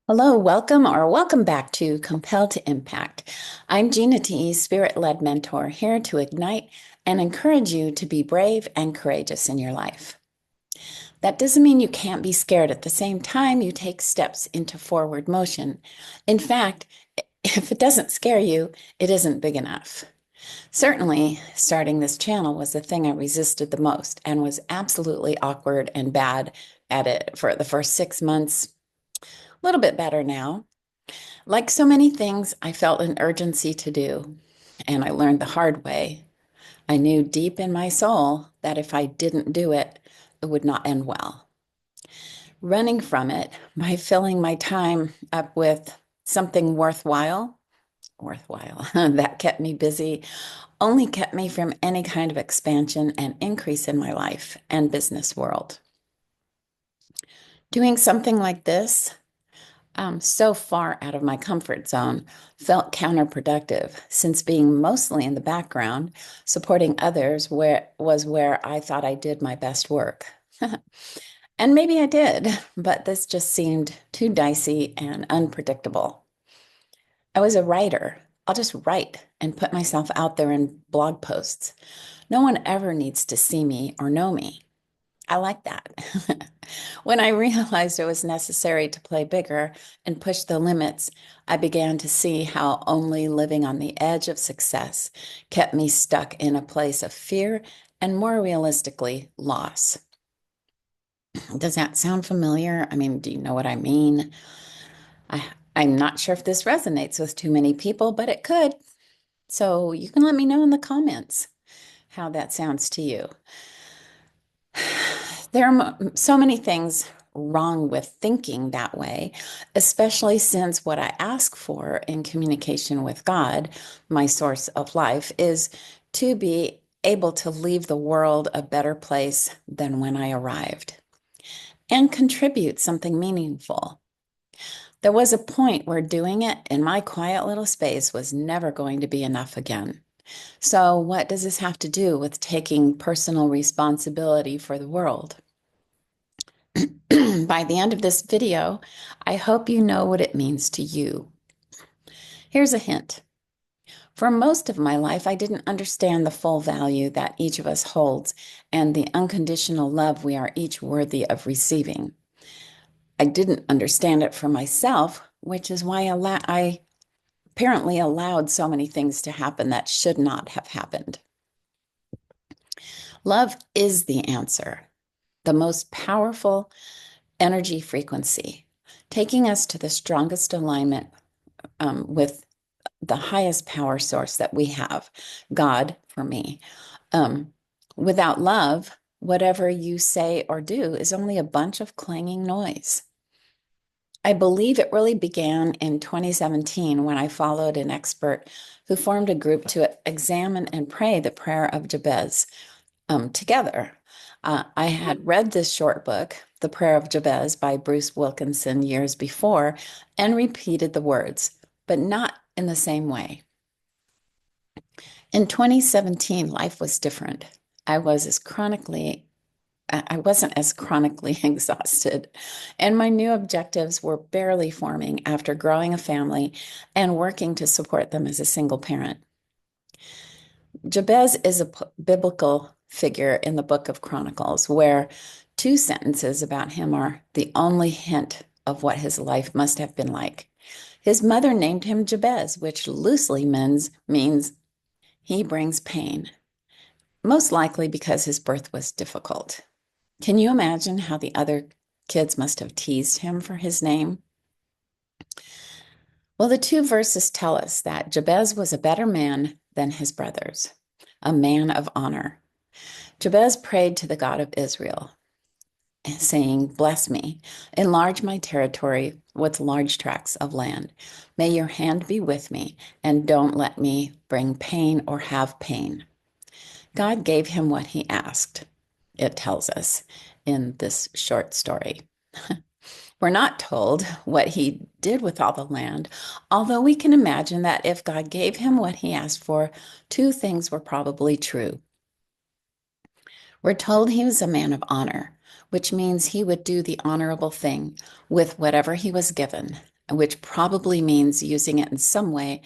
Hello, welcome back to Compelled to Impact. I'm Gina T, spirit-led mentor, here to ignite and encourage you to be brave and courageous in your life. That doesn't mean you can't be scared at the same time you take steps into forward motion. In fact, if it doesn't scare you, it isn't big enough. Certainly, starting this channel was the thing I resisted the most and was absolutely awkward and bad at it for the first 6 months. A little bit better now. Like so many things, I felt an urgency to do, and I learned the hard way. I knew deep in my soul that if I didn't do it, it would not end well. Running from it by filling my time up with something worthwhile, that kept me busy, only kept me from any kind of expansion and increase in my life and business world. Doing something like this so far out of my comfort zone felt counterproductive since being mostly in the background, supporting others where I thought I did my best work. And maybe I did, but this just seemed too dicey and unpredictable. I was a writer. I'll just write and put myself out there in blog posts. No one ever needs to see me or know me. I like that. When I realized it was necessary to play bigger and push the limits, I began to see how only living on the edge of success kept me stuck in a place of fear and, more realistically, loss. Does that sound familiar? I mean, do you know what I mean? I'm not sure if this resonates with too many people, but it could. So you can let me know in the comments how that sounds to you. There are so many things wrong with thinking that way, especially since what I ask for in communication with God, my source of life, is to be able to leave the world a better place than when I arrived and contribute something meaningful. There was a point where doing it in my quiet little space was never going to be enough again. So, what does this have to do with taking personal responsibility for the world? By the end of this video, I hope you know what it means to you. Here's a hint. For most of my life, I didn't understand the full value that each of us holds and the unconditional love we are each worthy of receiving. I didn't understand it for myself, which is why I apparently allowed so many things to happen that should not have happened. Love is the answer, the most powerful energy frequency, taking us to the strongest alignment with the highest power source that we have, God for me. Um, Without love, whatever you say or do is only a bunch of clanging noise. I believe it really began in 2017 when I followed an expert who formed a group to examine and pray the prayer of Jabez together. I had read this short book, The Prayer of Jabez by Bruce Wilkinson, years before, and repeated the words, but not in the same way. In 2017, life was different. I was as chronically I wasn't as chronically exhausted, and my new objectives were barely forming after growing a family and working to support them as a single parent. Jabez is a biblical figure in the book of Chronicles, where two sentences about him are the only hint of what his life must have been like. His mother named him Jabez, which loosely means he brings pain, most likely because his birth was difficult. Can you imagine how the other kids must have teased him for his name? Well, the two verses tell us that Jabez was a better man than his brothers, a man of honor. Jabez prayed to the God of Israel, saying, "Bless me, enlarge my territory with large tracts of land. May your hand be with me, and don't let me bring pain or have pain." God gave him what he asked, it tells us in this short story. We're not told what he did with all the land, although we can imagine that if God gave him what he asked for, two things were probably true. We're told he was a man of honor, which means he would do the honorable thing with whatever he was given, which probably means using it in some way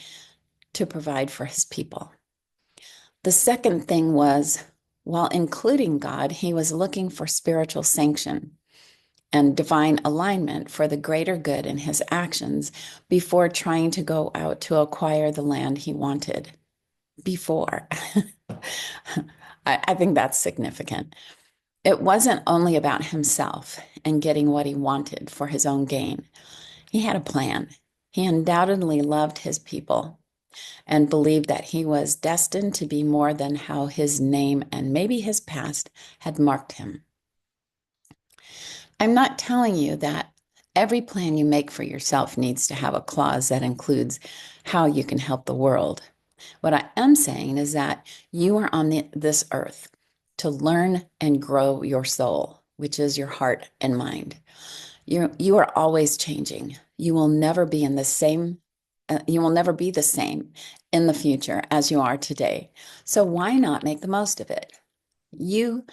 to provide for his people. The second thing was, while including God, he was looking for spiritual sanction and divine alignment for the greater good in his actions before trying to go out to acquire the land he wanted. Before. I think that's significant. It wasn't only about himself and getting what he wanted for his own gain. He had a plan. He undoubtedly loved his people and believed that he was destined to be more than how his name and maybe his past had marked him. I'm not telling you that every plan you make for yourself needs to have a clause that includes how you can help the world. What I am saying is that you are on this earth to learn and grow your soul, which is your heart and mind. You are always changing. You will never be in the same, you will never be the same in the future as you are today. So why not make the most of it? You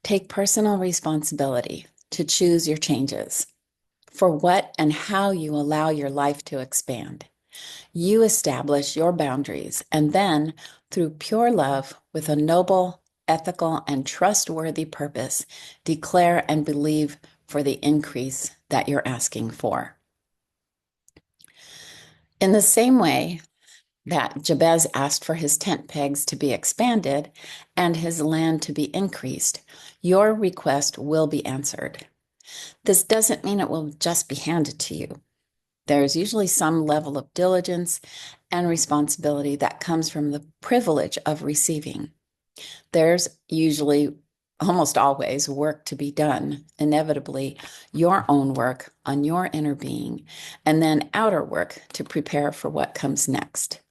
take personal responsibility to choose your changes for what and how you allow your life to expand. You establish your boundaries and then, through pure love with a noble, ethical, and trustworthy purpose, declare and believe for the increase that you're asking for. In the same way that Jabez asked for his tent pegs to be expanded and his land to be increased, your request will be answered. This doesn't mean it will just be handed to you. There's usually some level of diligence and responsibility that comes from the privilege of receiving. There's usually, almost always, work to be done, inevitably, your own work on your inner being, and then outer work to prepare for what comes next.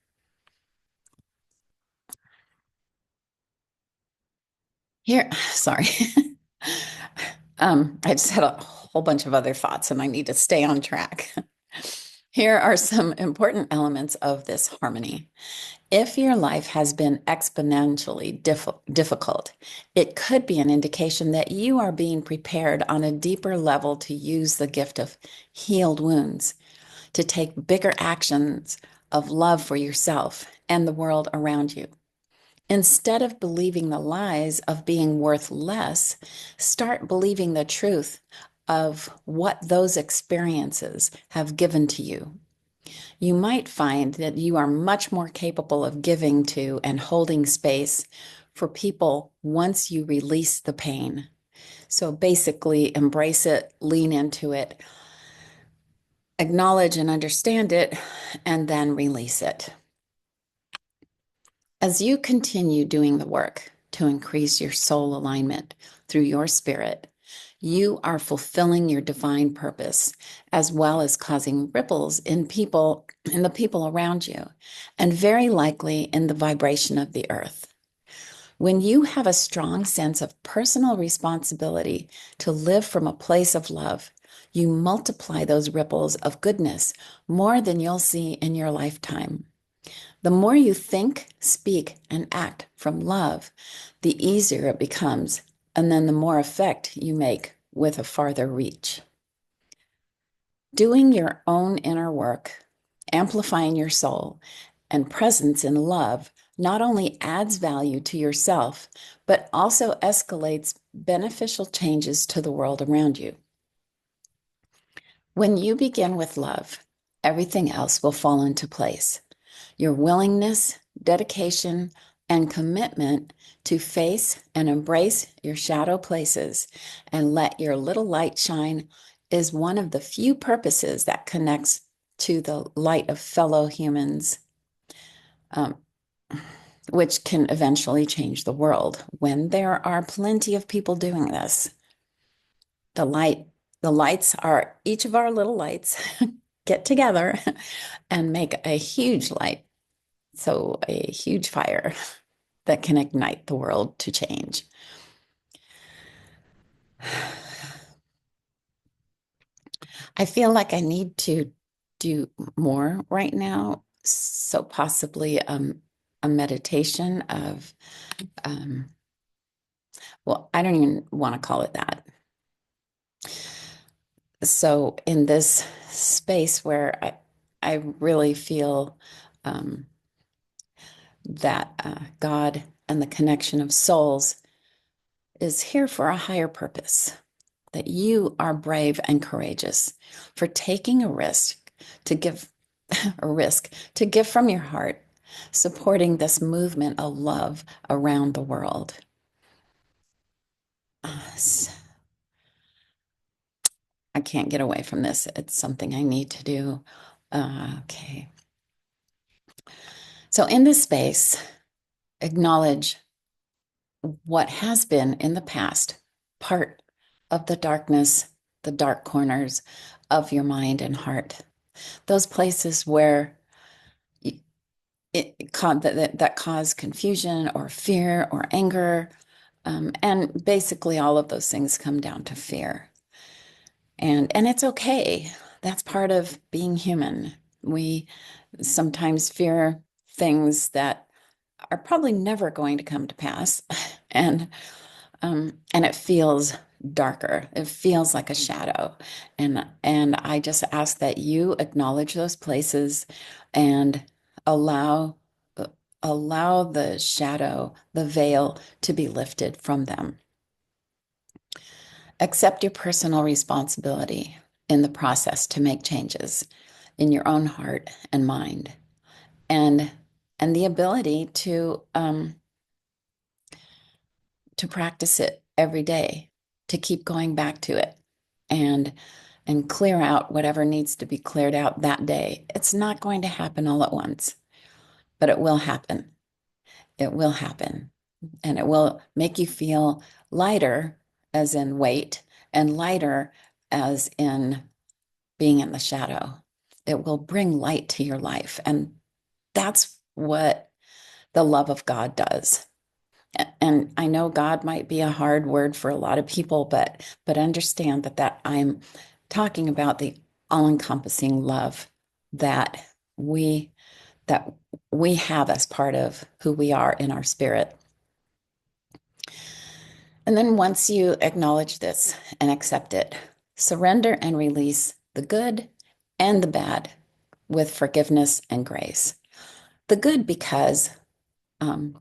Here, sorry. I just had a whole bunch of other thoughts and I need to stay on track. Here are some important elements of this harmony. If your life has been exponentially difficult, it could be an indication that you are being prepared on a deeper level to use the gift of healed wounds, to take bigger actions of love for yourself and the world around you. Instead of believing the lies of being worth less, start believing the truth of what those experiences have given to you. You might find that you are much more capable of giving to and holding space for people once you release the pain. So basically, embrace it, lean into it, acknowledge and understand it, and then release it. As you continue doing the work to increase your soul alignment through your spirit, you are fulfilling your divine purpose as well as causing ripples in the people around you, and very likely in the vibration of the earth. When you have a strong sense of personal responsibility to live from a place of love, you multiply those ripples of goodness more than you'll see in your lifetime. The more you think, speak, and act from love, the easier it becomes, and then the more effect you make with a farther reach. Doing your own inner work, amplifying your soul, and presence in love not only adds value to yourself, but also escalates beneficial changes to the world around you. When you begin with love, everything else will fall into place. Your willingness, dedication, and commitment to face and embrace your shadow places and let your little light shine is one of the few purposes that connects to the light of fellow humans, um, which can eventually change the world when there are plenty of people doing this. The lights are each of our little lights get together and make a huge light. So a huge fire that can ignite the world to change. I feel like I need to do more right now. So possibly a meditation of, well, I don't even want to call it that. So in this space where I really feel um, that God and the connection of souls is here for a higher purpose, that you are brave and courageous for taking a risk to give a risk to give from your heart, supporting this movement of love around the world. I can't get away from this. It's something I need to do. Okay. So in this space, acknowledge what has been in the past part of the darkness, the dark corners of your mind and heart. Those places where that cause confusion or fear or anger. And basically, all of those things come down to fear. And it's okay. That's part of being human. We sometimes fear things that are probably never going to come to pass. And it feels darker. It feels like a shadow. And I just ask that you acknowledge those places and allow allow the shadow, the veil to be lifted from them. Accept your personal responsibility in the process to make changes in your own heart and mind, and and the ability to practice it every day, to keep going back to it, and and clear out whatever needs to be cleared out that day. It's not going to happen all at once, but it will happen. It will happen. And it will make you feel lighter, as in weight, and lighter, as in being in the shadow. It will bring light to your life. And that's what the love of God does. And I know God might be a hard word for a lot of people, but understand that I'm talking about the all-encompassing love that we that we have as part of who we are in our spirit. And then once you acknowledge this and accept it, surrender and release the good and the bad with forgiveness and grace. The good because um,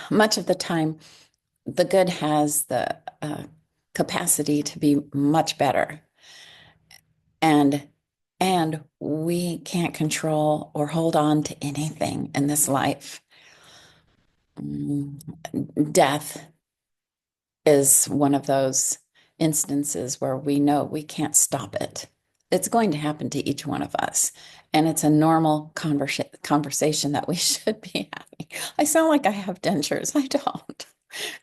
much of the time, the good has the capacity to be much better. And and we can't control or hold on to anything in this life. Mm, Death is one of those instances where we know we can't stop it. It's going to happen to each one of us. And it's a normal conversation that we should be having. I sound like I have dentures. I don't.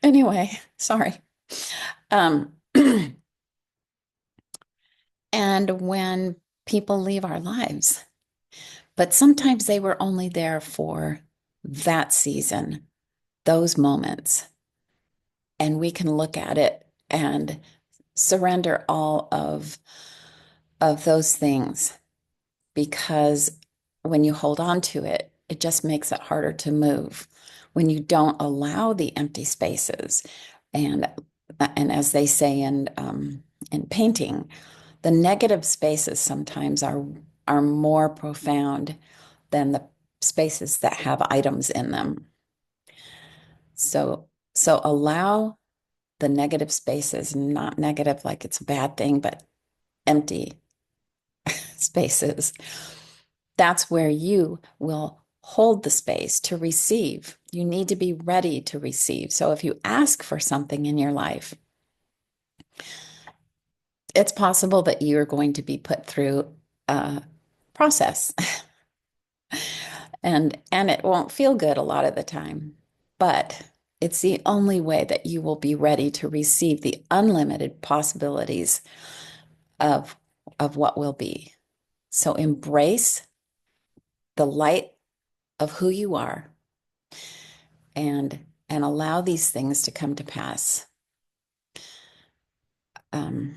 Anyway, sorry. Um, and when people leave our lives, but sometimes they were only there for that season, those moments, and we can look at it and surrender all of those things, because when you hold on to it, it just makes it harder to move. When you don't allow the empty spaces, and and as they say in painting, the negative spaces sometimes are more profound than the spaces that have items in them. So allow the negative spaces, not negative like it's a bad thing, but empty spaces. That's where you will hold the space to receive. You need to be ready to receive. So if you ask for something in your life, it's possible that you're going to be put through a process and it won't feel good a lot of the time, but it's the only way that you will be ready to receive the unlimited possibilities of of what will be. So embrace the light of who you are, and allow these things to come to pass. Um,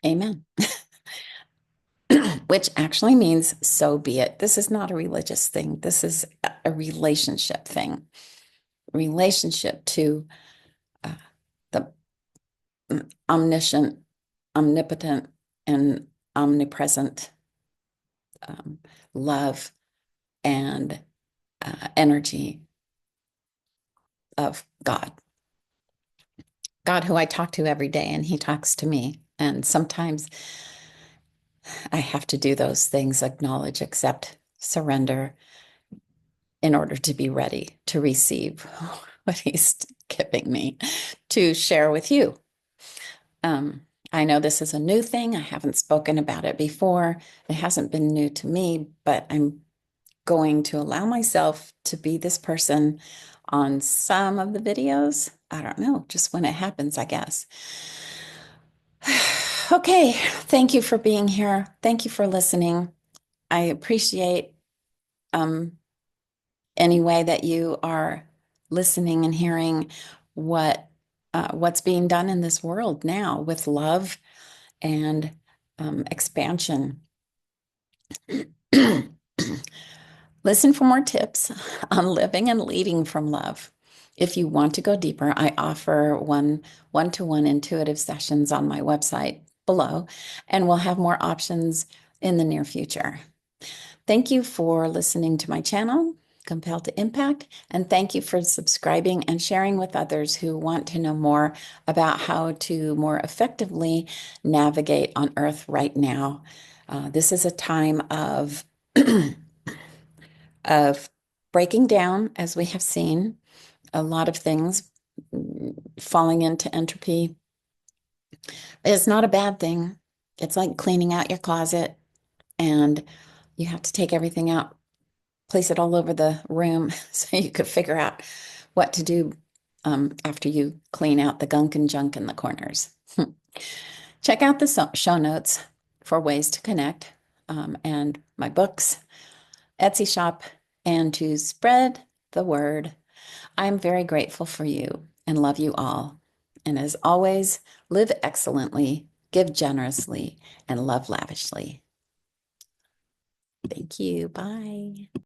Amen. Which actually means so be it. This is not a religious thing. This is a relationship thing. Relationship to uh, the omniscient, omnipotent, and omnipresent um, love and energy of God. God, who I talk to every day, and He talks to me. And sometimes I have to do those things, acknowledge, accept, surrender in order to be ready to receive what He's giving me to share with you. Um, I know this is a new thing. I haven't spoken about it before. It hasn't been new to me, but I'm going to allow myself to be this person on some of the videos. I don't know, just when it happens, I guess. Okay, thank you for being here. Thank you for listening. I appreciate um, any way that you are listening and hearing what's being done in this world now with love and expansion. Listen for more tips on living and leading from love. If you want to go deeper, I offer one-to-one intuitive sessions on my website below, and we'll have more options in the near future. Thank you for listening to my channel, Compelled to Impact, and thank you for subscribing and sharing with others who want to know more about how to more effectively navigate on Earth right now. This is a time of of breaking down, as we have seen, a lot of things falling into entropy. It's not a bad thing. It's like cleaning out your closet, and you have to take everything out, place it all over the room so you could figure out what to do after you clean out the gunk and junk in the corners. Check out the show notes for ways to connect and my books, Etsy shop, and to spread the word. I'm very grateful for you and love you all. And as always, live excellently, give generously, and love lavishly. Thank you. Bye.